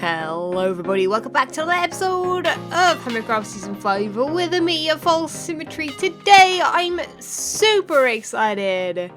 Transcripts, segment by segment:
Hello everybody, welcome back to another episode of Hermitcraft Season 5 with me, FalseSymmetry. Today I'm super excited,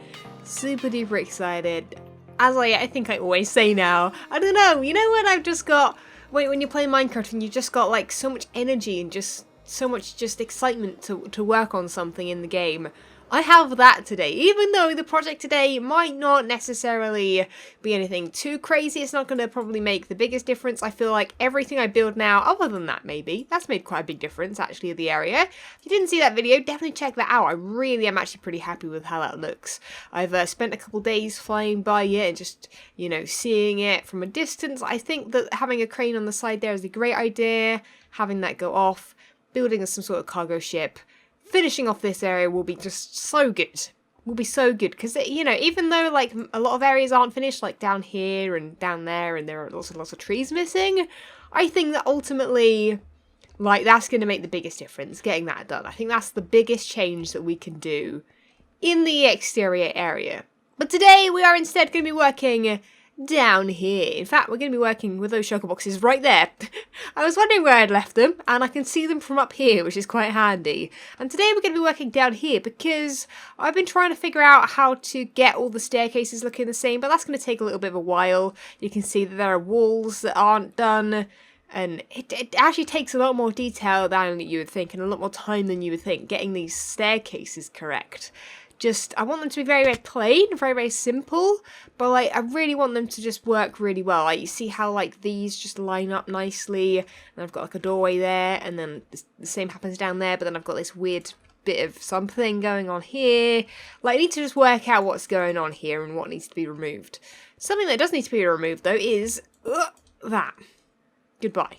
super duper excited, as I think I always say now. I don't know, you know when I've just got, when you're playing Minecraft and you've just got like so much energy and just so much just excitement to work on something in the game. I have that today, even though the project today might not necessarily be anything too crazy. It's not going to probably make the biggest difference. I feel like everything I build now, other than that maybe, that's made quite a big difference actually of the area. If you didn't see that video, definitely check that out. I really am actually pretty happy with how that looks. I've spent a couple days flying by it and just, you know, seeing it from a distance. I think that having a crane on the side there is a great idea. Having that go off, building some sort of cargo ship. Finishing off this area will be just so good. Will be so good because, you know, even though like a lot of areas aren't finished, like down here and down there, and there are also lots of trees missing, I think that ultimately, like, that's going to make the biggest difference, getting that done. I think that's the biggest change that we can do in the exterior area. But today we are instead going to be working down here. In fact, we're going to be working with those shulker boxes right there. I was wondering where I'd left them, and I can see them from up here, which is quite handy. And today we're going to be working down here because I've been trying to figure out how to get all the staircases looking the same, but that's going to take a little bit of a while. You can see that there are walls that aren't done, and it actually takes a lot more detail than you would think, and a lot more time than you would think, getting these staircases correct. I want them to be very, very plain, very, very simple, but like I really want them to just work really well. Like you see how like these just line up nicely, and I've got like a doorway there, and then the same happens down there, but then I've got this weird bit of something going on here. Like I need to just work out what's going on here and what needs to be removed. Something that does need to be removed though is that. Goodbye.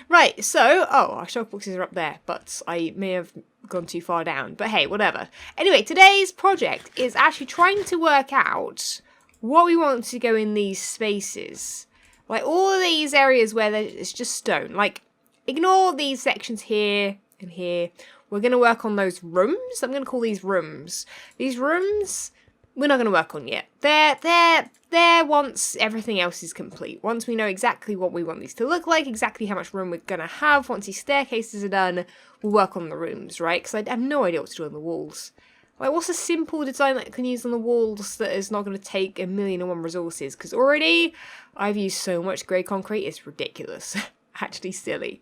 Right, so, our shulker boxes are up there, but I may have gone too far down, but hey, whatever. Anyway, today's project is actually trying to work out what we want to go in these spaces. Like, all of these areas where it's just stone. Like, ignore these sections here and here. We're going to work on those rooms. I'm going to call these rooms. These rooms, we're not going to work on yet. They're once everything else is complete. Once we know exactly what we want these to look like, exactly how much room we're going to have, once these staircases are done, we'll work on the rooms, right? Because I have no idea what to do on the walls. Like, what's a simple design that I can use on the walls that is not going to take 1,000,001 resources? Because already, I've used so much grey concrete, it's ridiculous. Actually silly.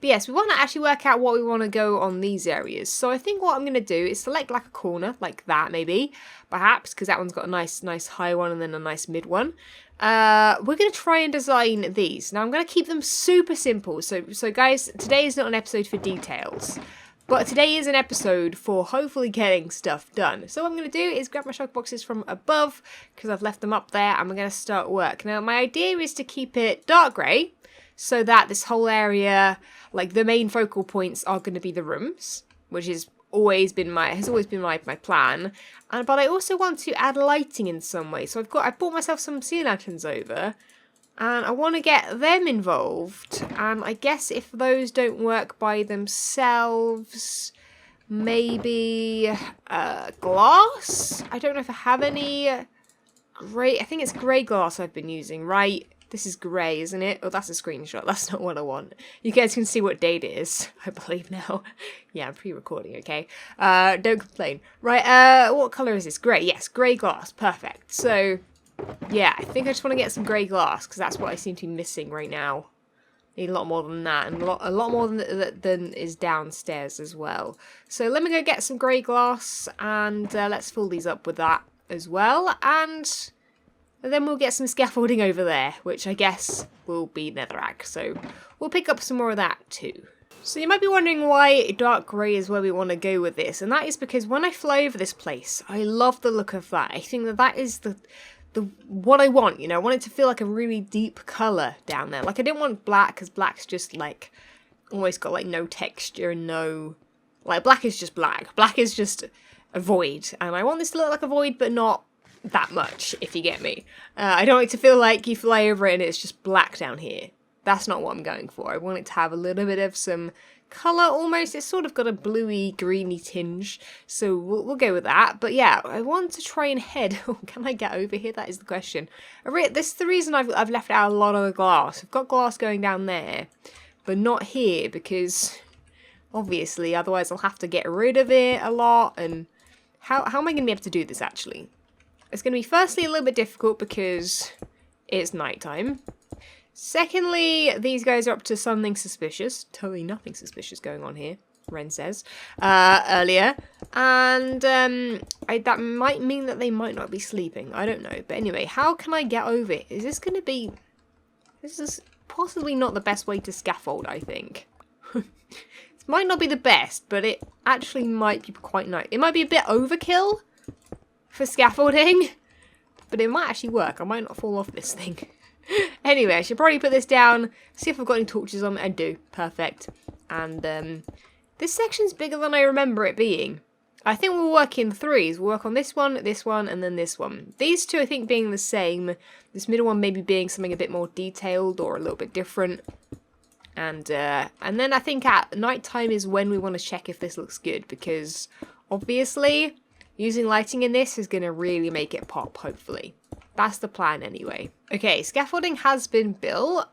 But yes, we want to actually work out what we want to go on these areas. So I think what I'm going to do is select like a corner, like that maybe, perhaps, because that one's got a nice high one and then a nice mid one. We're going to try and design these. Now I'm going to keep them super simple. So guys, today is not an episode for details, but today is an episode for hopefully getting stuff done. So what I'm going to do is grab my shulker boxes from above, because I've left them up there, and we're going to start work. Now my idea is to keep it dark grey, so that this whole area, like the main focal points are going to be the rooms, which has always been my plan. But I also want to add lighting in some way. So I've bought myself some sea lanterns over, and I want to get them involved. And I guess if those don't work by themselves, maybe glass. I don't know if I have any grey. I think it's grey glass I've been using, right? This is grey, isn't it? Oh, that's a screenshot. That's not what I want. You guys can see what date it is, I believe now. Yeah, I'm pre-recording, okay? Don't complain. Right, what colour is this? Grey. Yes, grey glass. Perfect. So, yeah, I think I just want to get some grey glass, because that's what I seem to be missing right now. Need a lot more than that, and a lot more than is downstairs as well. So let me go get some grey glass, and let's fill these up with that as well, and then we'll get some scaffolding over there, which I guess will be netherrack. So we'll pick up some more of that too. So you might be wondering why dark grey is where we want to go with this. And that is because when I fly over this place, I love the look of that. I think that is the what I want, you know. I want it to feel like a really deep colour down there. Like I didn't want black, because black's just like, almost got like no texture and no, like black is just black. Black is just a void. And I want this to look like a void, but not that much, if you get me. I don't want it to feel like you fly over it and it's just black down here. That's not what I'm going for. I want it to have a little bit of some colour almost. It's sort of got a bluey, greeny tinge, so we'll go with that. But yeah, I want to try and head... Oh, can I get over here? That is the question. This is the reason I've left out a lot of the glass. I've got glass going down there, but not here, because obviously otherwise I'll have to get rid of it a lot. And how am I going to be able to do this, actually? It's going to be firstly a little bit difficult because it's nighttime. Secondly, these guys are up to something suspicious. Totally nothing suspicious going on here, Ren says, earlier. And that might mean that they might not be sleeping. I don't know. But anyway, how can I get over it? Is this going to be... This is possibly not the best way to scaffold, I think. It might not be the best, but it actually might be quite nice. It might be a bit overkill for scaffolding, but it might actually work. I might not fall off this thing. Anyway, I should probably put this down, see if I've got any torches on. I do. Perfect. And this section's bigger than I remember it being. I think we'll work in threes. We'll work on this one, and then this one. These two, I think, being the same. This middle one maybe being something a bit more detailed or a little bit different. And then I think at night time is when we want to check if this looks good, because obviously using lighting in this is going to really make it pop, hopefully. That's the plan anyway. Okay, scaffolding has been built.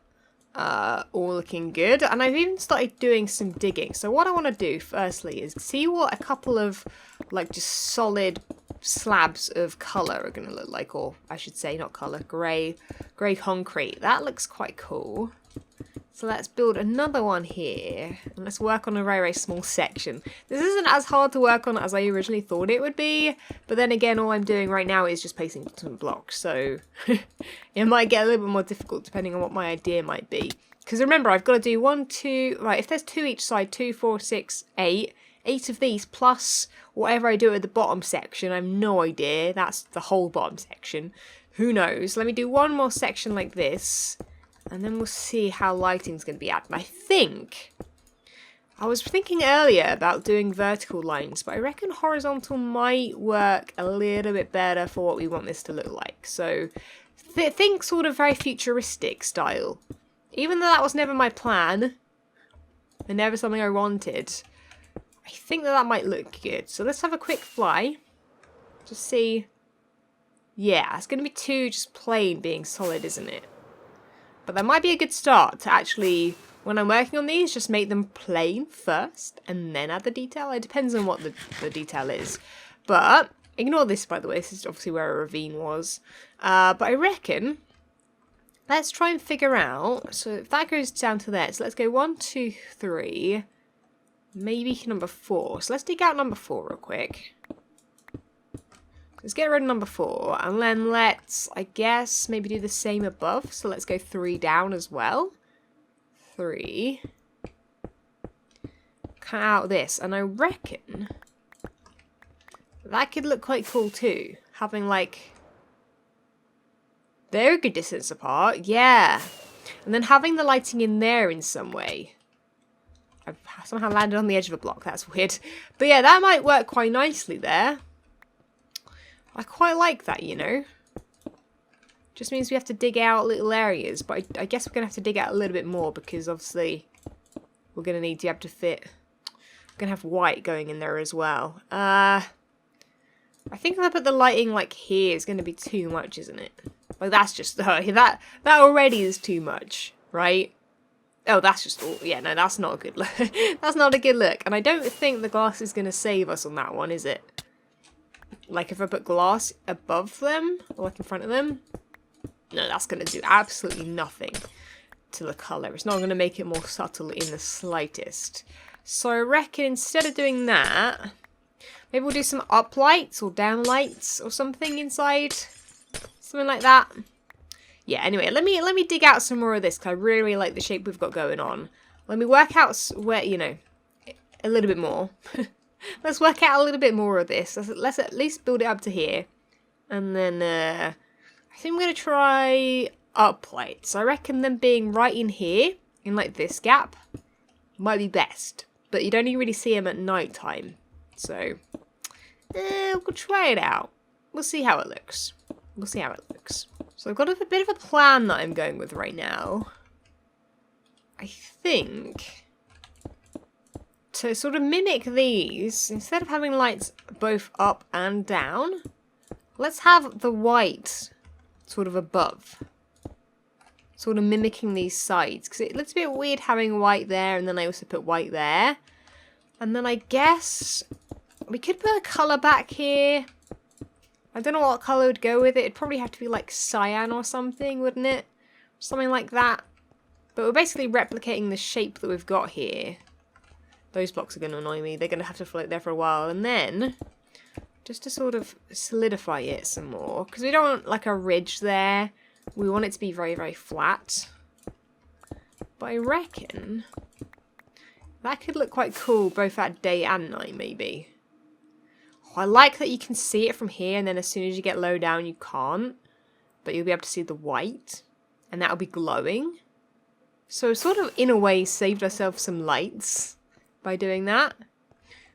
All looking good. And I've even started doing some digging. So what I want to do firstly is see what a couple of like just solid slabs of colour are going to look like. Or I should say not colour, grey concrete. That looks quite cool. So let's build another one here, and let's work on a very, very small section. This isn't as hard to work on as I originally thought it would be, but then again, all I'm doing right now is just placing some blocks, so it might get a little bit more difficult depending on what my idea might be. Because remember, I've got to do 1, 2, right, if there's 2 each side, 2, 4, 6, 8, 8 of these plus whatever I do at the bottom section, I have no idea, that's the whole bottom section. Who knows? Let me do one more section like this. And then we'll see how lighting's going to be at. And I think... I was thinking earlier about doing vertical lines, but I reckon horizontal might work a little bit better for what we want this to look like. So, think sort of very futuristic style. Even though that was never my plan, and never something I wanted, I think that might look good. So let's have a quick fly. Just see... Yeah, it's going to be too just plain being solid, isn't it? But that might be a good start to actually, when I'm working on these, just make them plain first and then add the detail. It depends on what the detail is. But, ignore this by the way, this is obviously where a ravine was. But I reckon, let's try and figure out, so if that goes down to there, so let's go 1, 2, 3, maybe number 4. So let's dig out number 4 real quick. Let's get rid of number 4, and then let's, I guess, maybe do the same above. So let's go 3 down as well. 3. Cut out this, and I reckon that could look quite cool too. Having like, they're a good distance apart, yeah. And then having the lighting in there in some way. I've somehow landed on the edge of a block, that's weird. But yeah, that might work quite nicely there. I quite like that, you know. Just means we have to dig out little areas, but I guess we're going to have to dig out a little bit more because obviously we're going to need to be able to fit. We're going to have white going in there as well. I think if I put the lighting like here, it's going to be too much, isn't it? Like that's just, that already is too much, right? Oh, that's just, yeah, no, that's not a good look. That's not a good look. And I don't think the glass is going to save us on that one, is it? Like if I put glass above them, or like in front of them, no, that's going to do absolutely nothing to the colour. It's not going to make it more subtle in the slightest. So I reckon instead of doing that, maybe we'll do some up lights or down lights or something inside. Something like that. Yeah, anyway, let me dig out some more of this because I really, really like the shape we've got going on. Let me work out where, you know, a little bit more. Let's work out a little bit more of this. Let's at least build it up to here. And then I think I'm going to try up lights. I reckon them being right in here, in like this gap, might be best. But you don't even really see them at night time. So, we'll try it out. We'll see how it looks. We'll see how it looks. So I've got a bit of a plan that I'm going with right now. I think to sort of mimic these, instead of having lights both up and down, let's have the white sort of above. Sort of mimicking these sides, because it looks a bit weird having white there, and then I also put white there. And then I guess we could put a colour back here. I don't know what colour would go with it. It'd probably have to be like cyan or something, wouldn't it? Something like that. But we're basically replicating the shape that we've got here. Those blocks are going to annoy me. They're going to have to float there for a while. And then, just to sort of solidify it some more, because we don't want like a ridge there. We want it to be very, very flat. But I reckon that could look quite cool both at day and night, maybe. Oh, I like that you can see it from here, and then as soon as you get low down, you can't. But you'll be able to see the white, and that'll be glowing. So sort of, in a way, saved ourselves some lights by doing that.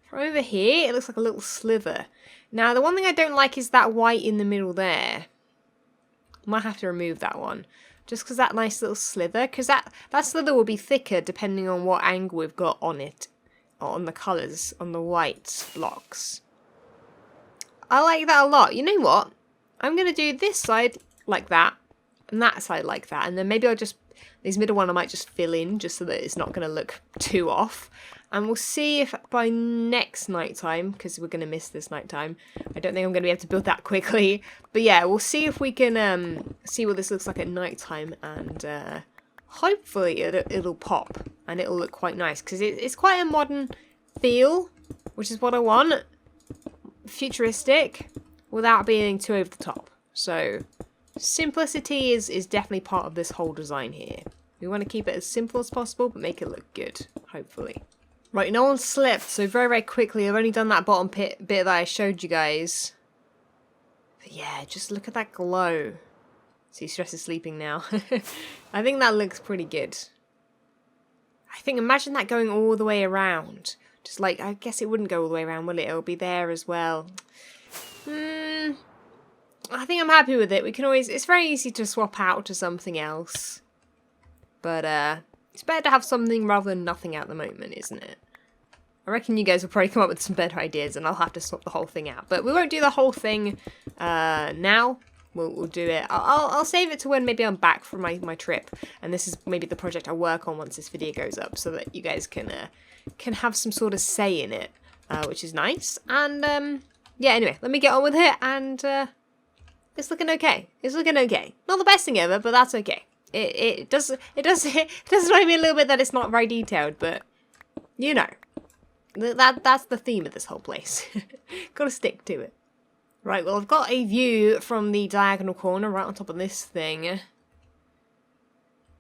From over here, it looks like a little slither. Now, the one thing I don't like is that white in the middle there. Might have to remove that one. Just because that nice little slither. Because that slither will be thicker depending on what angle we've got on it. Or on the colours, on the white blocks. I like that a lot. You know what? I'm going to do this side like that. And that side like that. And then maybe I'll just... These middle one I might just fill in. Just so that it's not going to look too off. And we'll see if by next night time, because we're going to miss this night time, I don't think I'm going to be able to build that quickly. But yeah, we'll see if we can see what this looks like at night time, and hopefully it'll pop and it'll look quite nice, because it's quite a modern feel, which is what I want. Futuristic, without being too over the top. So simplicity is definitely part of this whole design here. We want to keep it as simple as possible, but make it look good, hopefully. Right, no one slept, so very, very quickly, I've only done that bottom bit that I showed you guys. But yeah, just look at that glow. See, Stress is sleeping now. I think that looks pretty good. I think, imagine that going all the way around. Just like, I guess it wouldn't go all the way around, will it? It'll be there as well. I think I'm happy with it. We can always, it's very easy to swap out to something else. But, it's better to have something rather than nothing at the moment, isn't it? I reckon you guys will probably come up with some better ideas, and I'll have to swap the whole thing out. But we won't do the whole thing now. We'll do it. I'll save it to when maybe I'm back from my trip, and this is maybe the project I work on once this video goes up, so that you guys can have some sort of say in it, which is nice. And yeah, anyway, let me get on with it, and it's looking okay. It's looking okay. Not the best thing ever, but that's okay. It does annoy me a little bit that it's not very detailed, but you know. That's the theme of this whole place. Gotta stick to it. Right, well, I've got a view from the diagonal corner right on top of this thing.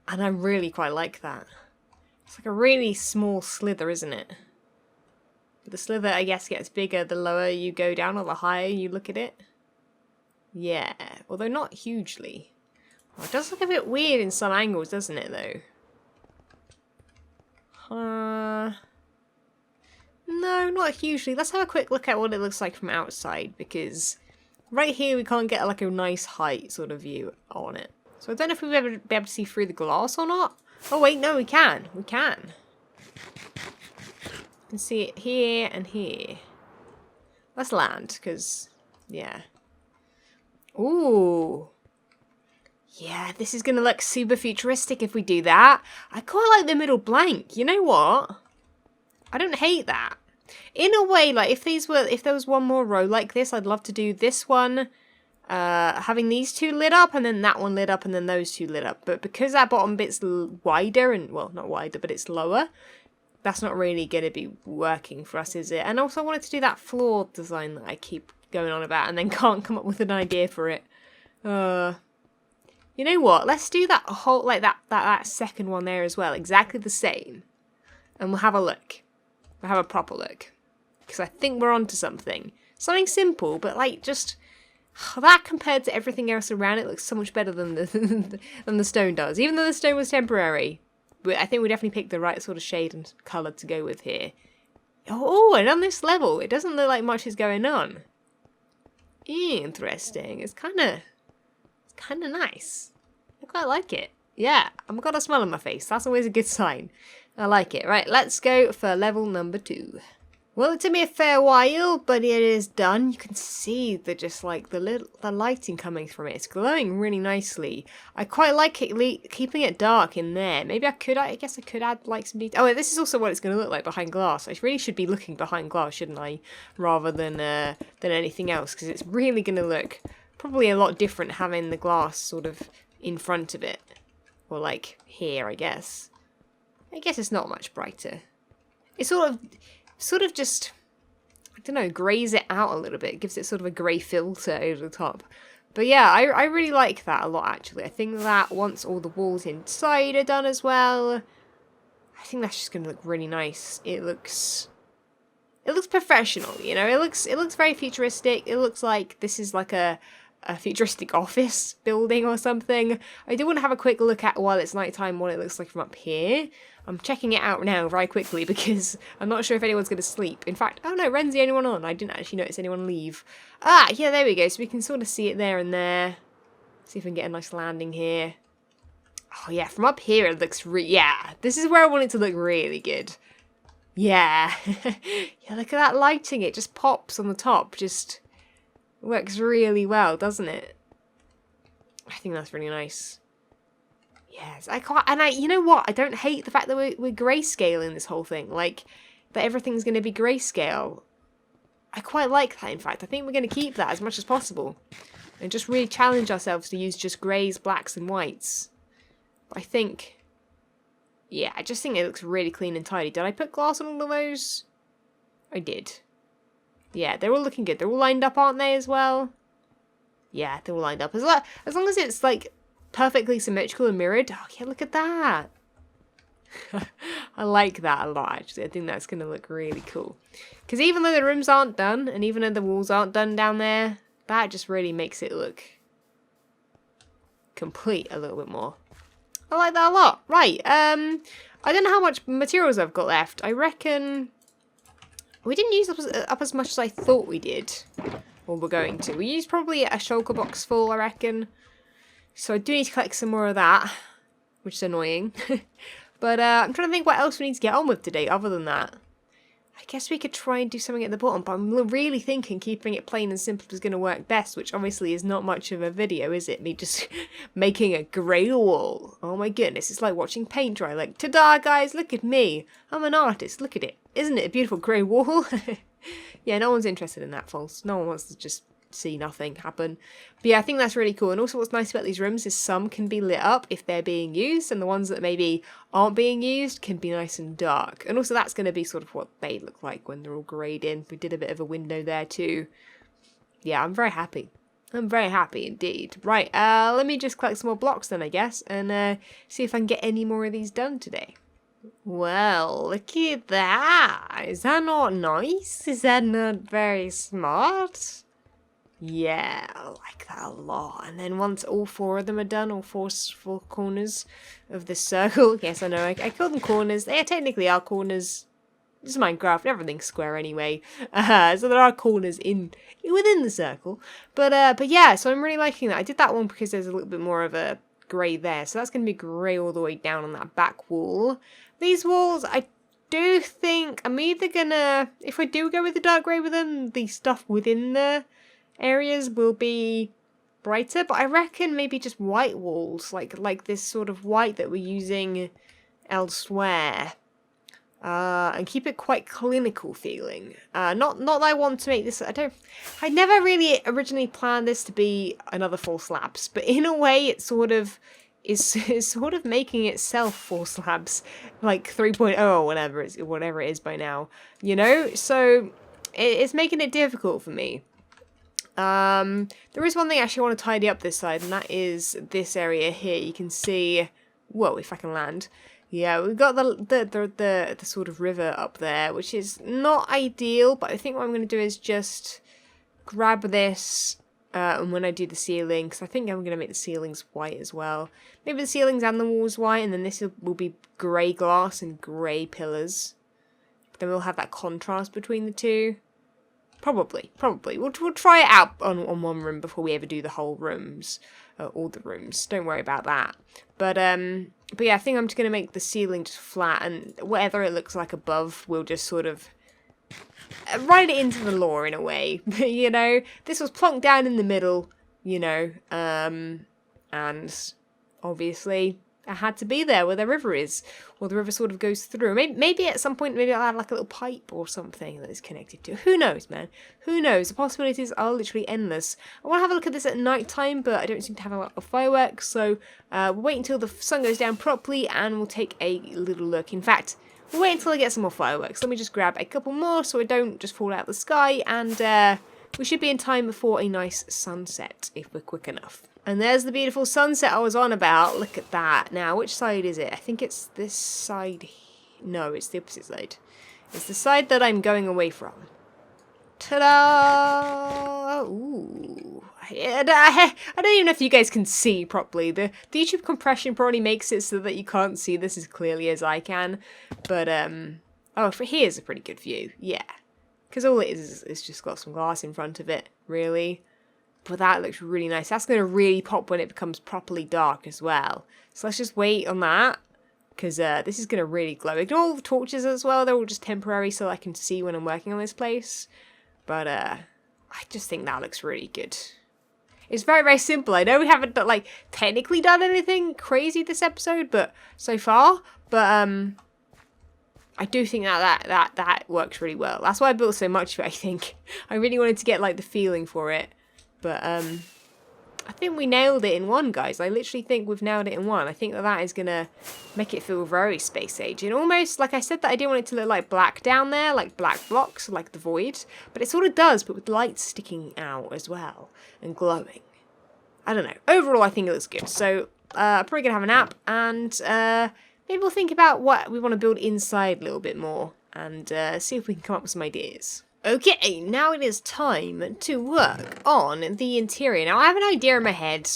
And I really quite like that. It's like a really small slither, isn't it? But the slither, I guess, gets bigger the lower you go down or the higher you look at it. Yeah, although not hugely. Oh, it does look a bit weird in some angles, doesn't it, though? No, not hugely. Let's have a quick look at what it looks like from outside, because right here we can't get like a nice height sort of view on it. So I don't know if we'll ever be able to see through the glass or not. Oh wait, no, we can. We can. You can see it here and here. Let's land, because, yeah. Ooh. Yeah, this is going to look super futuristic if we do that. I quite like the middle blank. You know what? I don't hate that. In a way, like if there was one more row like this, I'd love to do this one, having these two lit up, and then that one lit up, and then those two lit up. But because that bottom bit's wider, and well, not wider, but it's lower, that's not really going to be working for us, is it? And also I wanted to do that floor design that I keep going on about, and then can't come up with an idea for it. You know what? Let's do that whole, like that second one there as well, exactly the same, and we'll have a look. We'll have a proper look, because I think we're onto something. Something simple, but like just that compared to everything else around it looks so much better than the stone does. Even though the stone was temporary, but I think we definitely picked the right sort of shade and colour to go with here. Oh, and on this level, it doesn't look like much is going on. Interesting. It's kind of nice. I quite like it. Yeah, I've got a smile on my face. That's always a good sign. I like it. Right, let's go for level number 2. Well, it took me a fair while, but it is done. You can see the lighting coming from it. It's glowing really nicely. I quite like it keeping it dark in there. Maybe I guess I could add like some detail. Oh, this is also what it's going to look like behind glass. I really should be looking behind glass, shouldn't I? Rather than anything else, because it's really going to look probably a lot different having the glass sort of in front of it. Or like here, I guess. I guess it's not much brighter. It's sort of just, I don't know, greys it out a little bit. It gives it sort of a grey filter over the top. But yeah, I really like that a lot, actually. I think that once all the walls inside are done as well, I think that's just going to look really nice. It looks professional, you know? It looks very futuristic. It looks like this is like a futuristic office building or something. I do want to have a quick look at, while it's nighttime, what it looks like from up here. I'm checking it out now very quickly because I'm not sure if anyone's going to sleep. In fact, oh no, Ren's the only one on. I didn't actually notice anyone leave. Ah, yeah, there we go. So we can sort of see it there and there. See if we can get a nice landing here. Oh yeah, from up here it looks yeah, this is where I want it to look really good. Yeah. Yeah, look at that lighting. It just pops on the top. Just works really well, doesn't it? I think that's really nice. Yes, you know what? I don't hate the fact that we're grayscaling this whole thing. Like, that everything's going to be grayscale. I quite like that, in fact. I think we're going to keep that as much as possible. And just really challenge ourselves to use just greys, blacks, and whites. But I think, yeah, I just think it looks really clean and tidy. Did I put glass on all of those? I did. Yeah, they're all looking good. They're all lined up, aren't they, as well? Yeah, they're all lined up. As long as it's, like, perfectly symmetrical and mirrored. Oh, yeah, look at that. I like that a lot, actually. I think that's going to look really cool. Because even though the rooms aren't done, and even though the walls aren't done down there, that just really makes it look complete a little bit more. I like that a lot. Right, I don't know how much materials I've got left. I reckon we didn't use up as much as I thought we did. Or we're going to. We used probably a shulker box full, I reckon. So I do need to collect some more of that, which is annoying. But I'm trying to think what else we need to get on with today other than that. I guess we could try and do something at the bottom, but I'm really thinking keeping it plain and simple is going to work best, which obviously is not much of a video, is it? Me just making a grey wall. Oh my goodness, it's like watching paint dry. Like, ta-da guys, look at me. I'm an artist, look at it. Isn't it a beautiful grey wall? Yeah, no one's interested in that, False. No one wants to just see nothing happen. But yeah, I think that's really cool. And also what's nice about these rooms is some can be lit up if they're being used, and the ones that maybe aren't being used can be nice and dark. And also that's going to be sort of what they look like when they're all greyed in. We did a bit of a window there too. Yeah, I'm very happy. I'm very happy indeed. Right, let me just collect some more blocks then, I guess, and see if I can get any more of these done today. Well, look at that. Is that not nice? Is that not very smart? Yeah, I like that a lot. And then once all 4 of them are done, all four corners of this circle. Yes, I know, I call them corners. They technically are corners. It's Minecraft, everything's square anyway. So there are corners within the circle. But yeah, so I'm really liking that. I did that one because there's a little bit more of a grey there. So that's going to be grey all the way down on that back wall. These walls, I do think I'm either going to, if I do go with the dark grey with them, the stuff within the areas will be brighter, but I reckon maybe just white walls, like this sort of white that we're using elsewhere, and keep it quite clinical feeling. Not that I want to make this. I never really originally planned this to be another False Labs, but in a way, it sort of is sort of making itself False Labs, like 3.0 or whatever it is by now. You know, so it's making it difficult for me. There is one thing I actually want to tidy up this side, and that is this area here. You can see, whoa, if I can land. Yeah, we've got the sort of river up there, which is not ideal, but I think what I'm going to do is just grab this, and when I do the ceiling, because I think I'm going to make the ceilings white as well. Maybe the ceilings and the walls white, and then this will be grey glass and grey pillars. Then we'll have that contrast between the two. Probably. We'll try it out on one room before we ever do the whole rooms. All the rooms. Don't worry about that. But yeah, I think I'm just going to make the ceiling just flat, and whatever it looks like above, we'll just sort of write it into the lore in a way. You know, this was plonked down in the middle, you know, and obviously it had to be there where the river is, or the river sort of goes through. Maybe at some point, maybe I'll add like a little pipe or something that is connected to. Who knows, man? Who knows? The possibilities are literally endless. I want to have a look at this at night time, but I don't seem to have a lot of fireworks, so we'll wait until the sun goes down properly, and we'll take a little look. In fact, we'll wait until I get some more fireworks. Let me just grab a couple more so I don't just fall out of the sky, and we should be in time before a nice sunset if we're quick enough. And there's the beautiful sunset I was on about. Look at that. Now, which side is it? I think it's this side. No, it's the opposite side. It's the side that I'm going away from. Ta-da! Ooh. I don't even know if you guys can see properly. The YouTube compression probably makes it so that you can't see this as clearly as I can. But, oh, here's a pretty good view. Yeah. Because all it is just got some glass in front of it, really. But that looks really nice. That's going to really pop when it becomes properly dark as well. So let's just wait on that, because this is going to really glow. Ignore all the torches as well. They're all just temporary so I can see when I'm working on this place. But I just think that looks really good. It's very, very simple. I know we haven't like technically done anything crazy this episode, but so far. But I do think that works really well. That's why I built so much of it, I think. I really wanted to get like the feeling for it. But I think we nailed it in one, guys. I literally think we've nailed it in one. I think that is going to make it feel very space age. And almost, like I said, that I didn't want it to look like black down there, like black blocks, like the void. But it sort of does, but with lights sticking out as well and glowing. I don't know. Overall, I think it looks good. So I'm probably going to have a nap, and maybe we'll think about what we want to build inside a little bit more, and see if we can come up with some ideas. Okay, now it is time to work on the interior. Now, I have an idea in my head,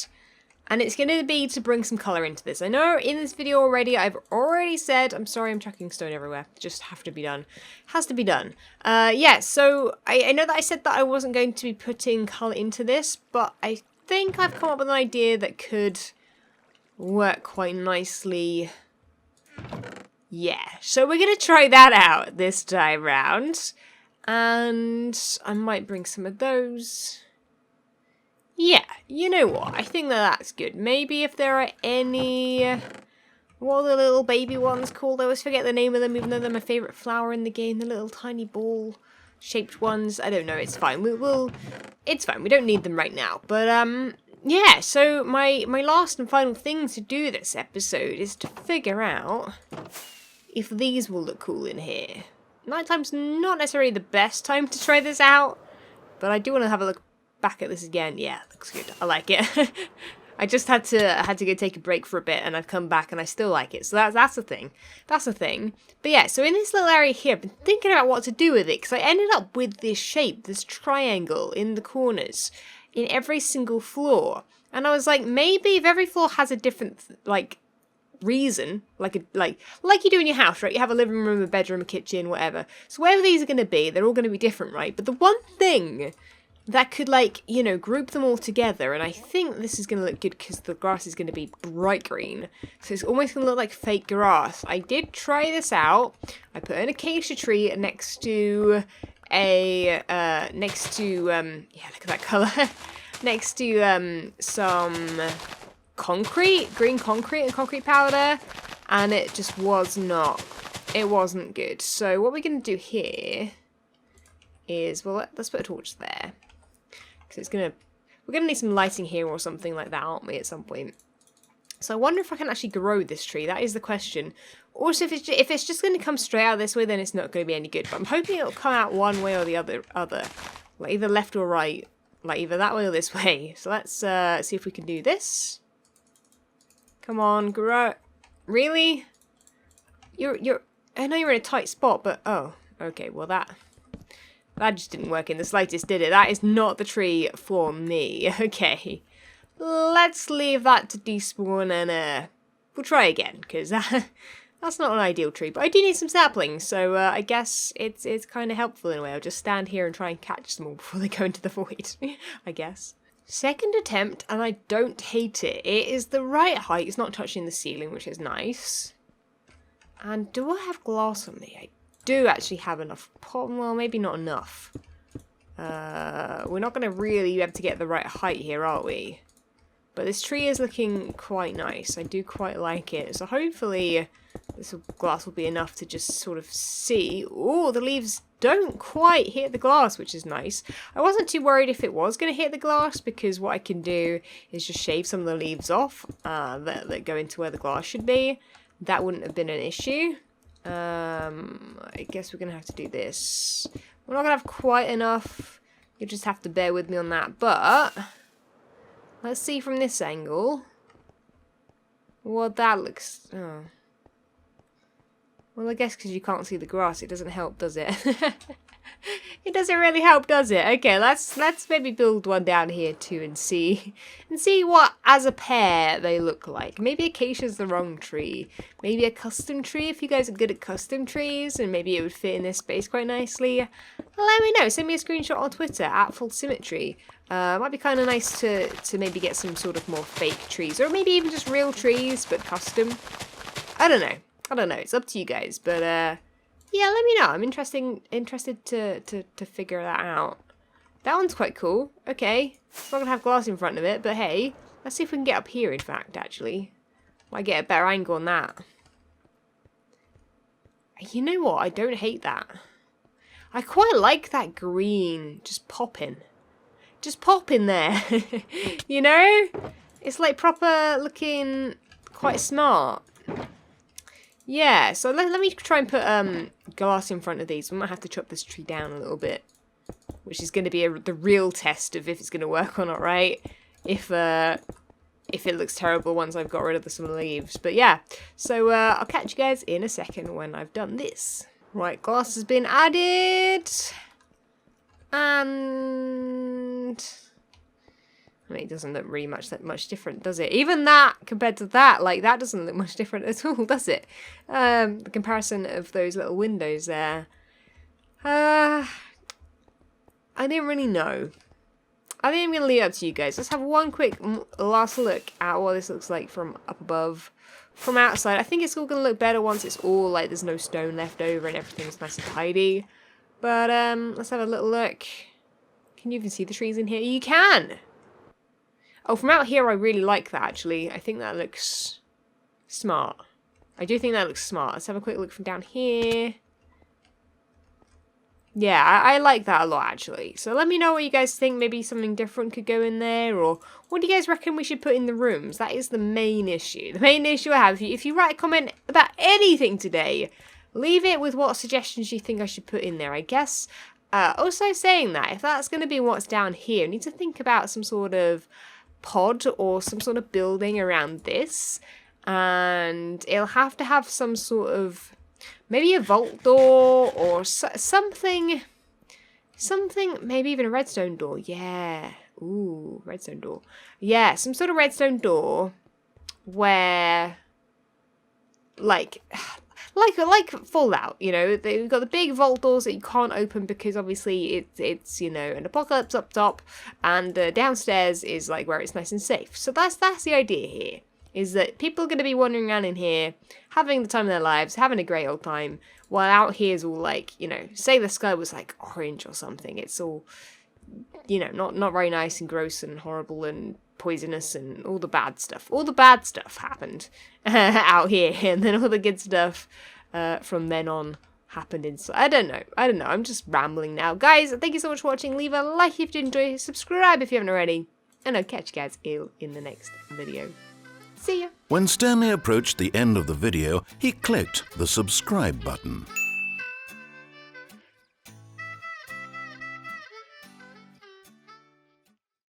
and it's going to be to bring some colour into this. I know in this video already, I've already said, I'm sorry, I'm chucking stone everywhere. Just have to be done. Has to be done. Yeah, so I know that I said that I wasn't going to be putting colour into this, but I think I've come up with an idea that could work quite nicely. Yeah, so we're going to try that out this time round. And I might bring some of those. Yeah, you know what? I think that's good. Maybe if there are any... What are the little baby ones called? I always forget the name of them, even though they're my favourite flower in the game. The little tiny ball-shaped ones. I don't know. It's fine. It's fine. We don't need them right now. But, yeah. So my last and final thing to do this episode is to figure out if these will look cool in here. Nighttime's not necessarily the best time to try this out, but I do want to have a look back at this again. Yeah, looks good. I like it. I just had to go take a break for a bit, and I've come back and I still like it. So that's the thing. That's the thing. But yeah, so in this little area here, I've been thinking about what to do with it, because I ended up with this shape, this triangle in the corners, in every single floor. And I was like, maybe if every floor has a different, like, reason, like you do in your house, right? You have a living room, a bedroom, a kitchen, whatever. So wherever these are going to be, they're all going to be different, right? But the one thing that could, like, you know, group them all together, and I think this is going to look good because the grass is going to be bright green, so it's almost going to look like fake grass. I did try this out. I put an acacia tree next to a yeah, look at that colour. Next to some green concrete and concrete powder, and it just wasn't good. So what we're going to do here is, well, let's put a torch there, because we're going to need some lighting here or something like that, aren't we, at some point. So I wonder if I can actually grow this tree. That is the question. Also, if it's just going to come straight out this way, then it's not going to be any good. But I'm hoping it'll come out one way or the other, like either left or right, like either that way or this way. So let's see if we can do this. Come on, grow. Really? I know you're in a tight spot, but oh, okay. Well, that just didn't work in the slightest, did it? That is not the tree for me. Okay, let's leave that to despawn, and we'll try again, because That's not an ideal tree, but I do need some saplings, so I guess it's kind of helpful in a way. I'll just stand here and try and catch them all before they go into the void, I guess. Second attempt, and I don't hate it. It is the right height. It's not touching the ceiling, which is nice. And do I have glass on me? I do actually have enough. Well, maybe not enough. We're not going to really be able to get the right height here, are we? But this tree is looking quite nice. I do quite like it. So hopefully this glass will be enough to just sort of see. Oh, the leaves don't quite hit the glass, which is nice. I wasn't too worried if it was going to hit the glass, because what I can do is just shave some of the leaves off that go into where the glass should be. That wouldn't have been an issue. I guess we're going to have to do this. We're not going to have quite enough. You'll just have to bear with me on that. But let's see from this angle what that looks. Oh. Well, I guess because you can't see the grass, it doesn't help, does it? It doesn't really help, does it? Okay, let's maybe build one down here too and see what, as a pair, they look like. Maybe acacia's the wrong tree. Maybe a custom tree, if you guys are good at custom trees, and maybe it would fit in this space quite nicely. Let me know. Send me a screenshot on Twitter at FalseSymmetry. Might be kind of nice to maybe get some sort of more fake trees, or maybe even just real trees but custom. I don't know. It's up to you guys, but yeah, let me know. I'm interested to figure that out. That one's quite cool. Okay, it's not gonna have glass in front of it, but hey, let's see if we can get up here. In fact, actually, might get a better angle on that. You know what? I don't hate that. I quite like that green. Just pop in there. You know, it's like proper looking, quite smart. Yeah, so let me try and put glass in front of these. We might have to chop this tree down a little bit, which is going to be the real test of if it's going to work or not, right? If it looks terrible once I've got rid of some leaves. But yeah, so I'll catch you guys in a second when I've done this. Right, glass has been added, and I mean, it doesn't look really that much different, does it? Even that, compared to that, like, that doesn't look much different at all, does it? The comparison of those little windows there. I didn't really know. I think I'm going to leave it up to you guys. Let's have one quick last look at what this looks like from up above. From outside, I think it's all going to look better once it's all, like, there's no stone left over and everything's nice and tidy. But, let's have a little look. Can you even see the trees in here? You can! Oh, from out here, I really like that, actually. I think that looks smart. I do think that looks smart. Let's have a quick look from down here. Yeah, I like that a lot, actually. So let me know what you guys think. Maybe something different could go in there, or what do you guys reckon we should put in the rooms? That is the main issue. The main issue I have, if you write a comment about anything today, leave it with what suggestions you think I should put in there, I guess. Also saying that, if that's going to be what's down here, I need to think about some sort of pod or some sort of building around this, and it'll have to have some sort of, maybe a vault door or something, maybe even a redstone door. Yeah, ooh, redstone door. Yeah, some sort of redstone door where, like Fallout, you know, they've got the big vault doors that you can't open because obviously it's you know, an apocalypse up top, and downstairs is like where it's nice and safe. So that's the idea here, is that people are going to be wandering around in here, having the time of their lives, having a great old time, while out here is all like, you know, say the sky was like orange or something. It's all, you know, not very nice and gross and horrible and poisonous and all the bad stuff. All the bad stuff happened out here, and then all the good stuff from then on happened inside. I don't know. I'm just rambling now. Guys, thank you so much for watching. Leave a like if you enjoyed, subscribe if you haven't already, and I'll catch you guys in the next video. See ya! When Stanley approached the end of the video, he clicked the subscribe button.